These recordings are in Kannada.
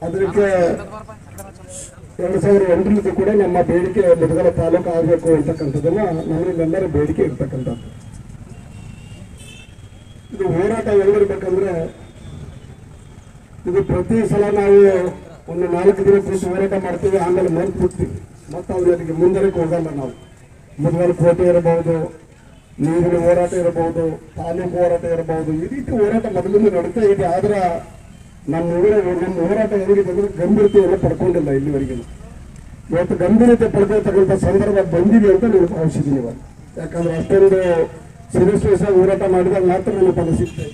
ಅದಕ್ಕೆ 2008 ಕೂಡ ನಮ್ಮ ಬೇಡಿಕೆ ಮುದಗಲ ತಾಲೂಕು ಆಗಬೇಕು ಅಂತಕ್ಕಂಥದ್ದನ್ನ ನಮ್ಮಲ್ಲೆಲ್ಲರ ಬೇಡಿಕೆ ಇರ್ತಕ್ಕಂಥದ್ದು. ಇದು ಹೋರಾಟ ಹೆಂಗಿರ್ಬೇಕಂದ್ರೆ, ಇದು ಪ್ರತಿ ಸಲ ನಾವು ಒಂದು 4 ದಿನ ಕೂತು ಹೋರಾಟ ಮಾಡ್ತೀವಿ, ಆಮೇಲೆ ಮರ್ತು ಬಿಡ್ತೀವಿ. ಮತ್ತು ಅವ್ರಿಗೆ ಮುಂದಕ್ಕೆ ಹೋಗಲ್ಲ. ನಾವು ಮುದಗಲ ಕೋಟೆ ಇರಬಹುದು, ನೀರಿನ ಹೋರಾಟ ಇರಬಹುದು, ತಾಲೂಕು ಹೋರಾಟ ಇರಬಹುದು, ಈ ರೀತಿ ಹೋರಾಟ ಮೊದಲಿಂದ ನಡೀತಾ ಇದೆ. ಆದ್ರೆ ನಮ್ಮ ಹೋರಾಟ ಹೇಗಿದೆ ಅಂದ್ರೆ ಗಂಭೀರತೆಯನ್ನು ಪಡ್ಕೊಂಡಿಲ್ಲ ಇಲ್ಲಿವರೆಗೆ. ಇವತ್ತು ಗಂಭೀರತೆ ಪಡ್ಕೊಳ್ತಕ್ಕಂಥ ಸಂದರ್ಭ ಬಂದಿದೆ ಅಂತ ನಾನು ಭಾವಿಸಿದ್ದೀನಿ ಇವಾಗ. ಯಾಕಂದ್ರೆ ಅಷ್ಟೊಂದು ಸೀರಿಯಸ್ ಹೋರಾಟ ಮಾಡಿದಾಗ ಮಾತ್ರ ನನ್ನ ಫಲ ಸಿಗ್ತದೆ.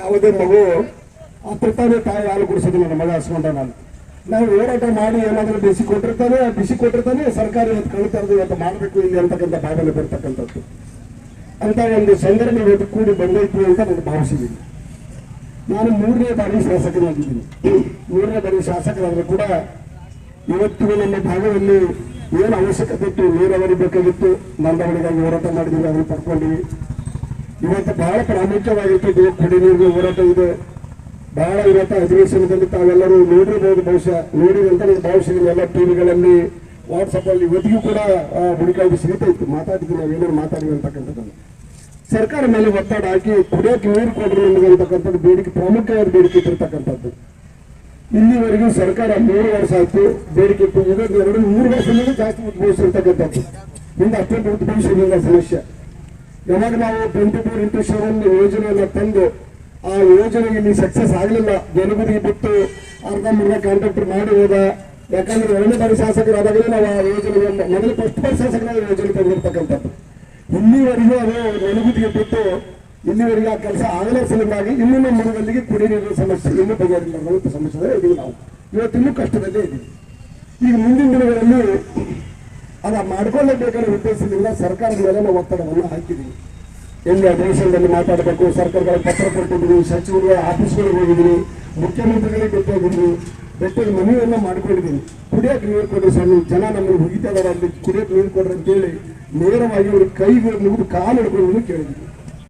ಯಾವುದೇ ಮಗು ತಾನೇ ತಾಯಿ ಹಾಲು ಕುಡಿಸೋದು ನನ್ನ ಮಗ ಹಸ್ಕೊಂಡ ನಾವು ಹೋರಾಟ ಮಾಡಿ ಏನಾದರೂ ಬಿಸಿ ಕೊಟ್ಟಿರ್ತಾನೆ ಸರ್ಕಾರ ಇವತ್ತು ಕಳಿತಾ ಇರೋದು ಇವತ್ತು ಮಾಡಬೇಕು ಇಲ್ಲಿ ಅಂತಕ್ಕಂಥ ಭಾವನೆ ಬರ್ತಕ್ಕಂಥದ್ದು. ಅಂತ ಒಂದು ಸಂದರ್ಭ ಇವತ್ತು ಕೂಡಿ ಬಂದೈತಿ ಅಂತ ನಾನು ಭಾವಿಸಿದ್ದೀನಿ. ನಾನು 3ನೇ ಬಾರಿ ಶಾಸಕನಾಗಿದ್ದೀನಿ. 3ನೇ ಬಾರಿ ಶಾಸಕರಾದರೂ ಕೂಡ ಇವತ್ತಿನ ನಮ್ಮ ಭಾಗದಲ್ಲಿ ಏನು ಅವಶ್ಯಕತೆ ಇತ್ತು, ನೀರಾವರಿ ಬೇಕಾಗಿತ್ತು, ನಂದವಳಿಗಾಗಿ ಹೋರಾಟ ಮಾಡಿದ್ದೀವಿ, ಅದನ್ನು ಪಡ್ಕೊಂಡಿವಿ. ಇವತ್ತು ಬಹಳ ಪ್ರಾಮುಖ್ಯವಾಗಿತ್ತು ಕುಡಿ ನೀರಿಗೆ ಹೋರಾಟ ಇದೆ. ಬಹಳ ಇವತ್ತು ಅಧಿವೇಶನದಲ್ಲಿ ತಾವೆಲ್ಲರೂ ನೋಡಿರ್ಬೋದು, ಬಹುಶಃ ನೋಡಿದಂತ ನಾನು ಭಾವಿಸಿದ್ದೀನಿ. ಎಲ್ಲ ಟಿವಿಗಳಲ್ಲಿ, ವಾಟ್ಸಪ್ಪಲ್ಲಿ ಇವತ್ತಿಗೂ ಕೂಡ ಹುಡುಕಾಗಿ ಸಿಗ್ತಾ ಇತ್ತು. ಮಾತಾಡಿದ್ವಿ, ನಾವೇನಾದ್ರು ಮಾತಾಡಿವಿ ಅಂತಕ್ಕಂಥದ್ದನ್ನು ಸರ್ಕಾರ ಮೇಲೆ ಒತ್ತಡ ಹಾಕಿ ಕುಡಿಯೋಕೆ ನೀರು ಕೊಡ್ರಿ ನಮಗೆ ಅಂತಕ್ಕಂಥದ್ದು ಬೇಡಿಕೆ, ಪ್ರಾಮುಖ್ಯವಾದ ಬೇಡಿಕೆ ಇಟ್ಟಿರ್ತಕ್ಕಂಥದ್ದು. ಇಲ್ಲಿವರೆಗೂ ಸರ್ಕಾರ 3 ವರ್ಷ ಆಯ್ತು ಬೇಡಿಕೆ ಇತ್ತು. ಇದನ್ನು 2-3 ವರ್ಷದಿಂದ ಜಾಸ್ತಿ ಉದ್ಭವಿಸಿರ್ತಕ್ಕಂಥದ್ದು. ಹಿಂದೆ ಅಷ್ಟೊಂದು ಉದ್ಭವಿಸಿಲ್ಲ ಸಮಸ್ಯೆ. ಯಾವಾಗ ನಾವು 24x7 ಯೋಜನೆಯನ್ನು ತಂದು ಆ ಯೋಜನೆ ಇಲ್ಲಿ ಸಕ್ಸಸ್ ಆಗಲಿಲ್ಲ, ಜನಗುದಿಗೆ ಬಿಟ್ಟು ಅರ್ಧಂಬರ್ಧ ಕಾಂಟ್ರಾಕ್ಟರ್ ಮಾಡಿ ಹೋದ. ಯಾಕಂದ್ರೆ 2ನೇ ಬಾರಿ ಶಾಸಕರಾದಾಗಲೇ ನಾವು ಆ ಯೋಜನೆಯನ್ನು ಮೊದಲು ಫಸ್ಟ್ ಬಾರಿ ಶಾಸಕರಾದ ಯೋಜನೆ ತಂದಿರ್ತಕ್ಕಂಥದ್ದು. ಇಲ್ಲಿವರೆಗೂ ಅದು ನೆನಗುದಿಗೆ ಬಿಟ್ಟು ಇಲ್ಲಿವರೆಗೆ ಆ ಕೆಲಸ ಆಗಲೇ ಸಲುವಾಗಿ ಇನ್ನೂ ನಮ್ಮ ಮನೆಗಳಿಗೆ ಕುಡಿಯ ನೀರಿನ ಸಮಸ್ಯೆ ಇನ್ನೂ ಬಗೆಹರಿಲ್ಲ ಸಮಸ್ಯೆ ಇದೀವಿ. ನಾವು ಇವತ್ತಿನ್ನೂ ಕಷ್ಟದಲ್ಲೇ ಇದ್ದೀವಿ. ಈಗ ಮುಂದಿನ ದಿನಗಳಲ್ಲಿ ಅದು ಮಾಡ್ಕೊಳ್ಳೇಬೇಕಾದ ಉದ್ದೇಶದಿಂದ ಸರ್ಕಾರದ ಮೇಲೆ ನಾವು ಒತ್ತಡವನ್ನು ಹಾಕಿದ್ದೀವಿ. ಎಲ್ಲಿ ಅಧಿವೇಶನದಲ್ಲಿ ಮಾತಾಡಬೇಕು, ಸರ್ಕಾರಗಳ ಪತ್ರ ಕೊಟ್ಟಿದ್ದೀನಿ, ಸಚಿವರ ಆಫೀಸ್ಗಳಿಗೆ ಹೋಗಿದ್ದೀನಿ, ಮುಖ್ಯಮಂತ್ರಿಗಳಿಗೆ ಭೇಟಿಯಾಗಿದ್ದೀನಿ, ಭೇಟಿಯಾಗಿ ಮನವಿಯನ್ನು ಮಾಡ್ಕೊಂಡಿದ್ದೀನಿ. ಕುಡಿಯೋಕೆ ನೀರು ಕೊಡ್ರಿ ಸ್ವಾಮಿ, ಜನ ನಮ್ಮನ್ನು ಹುಗಿತಾ ಇದ್ದಾರೆ, ಅಲ್ಲಿ ಕುಡಿಯೋಕೆ ನೀರು ಕೊಡ್ರಿ ಅಂತೇಳಿ ನೇರವಾಗಿ ಅವ್ರಿಗೆ ಕೈಗಳು ಮುಗಿದು ಕಾಲು ಹಿಡ್ಕೊಂಡು ಕೇಳಿದ್ದೀನಿ.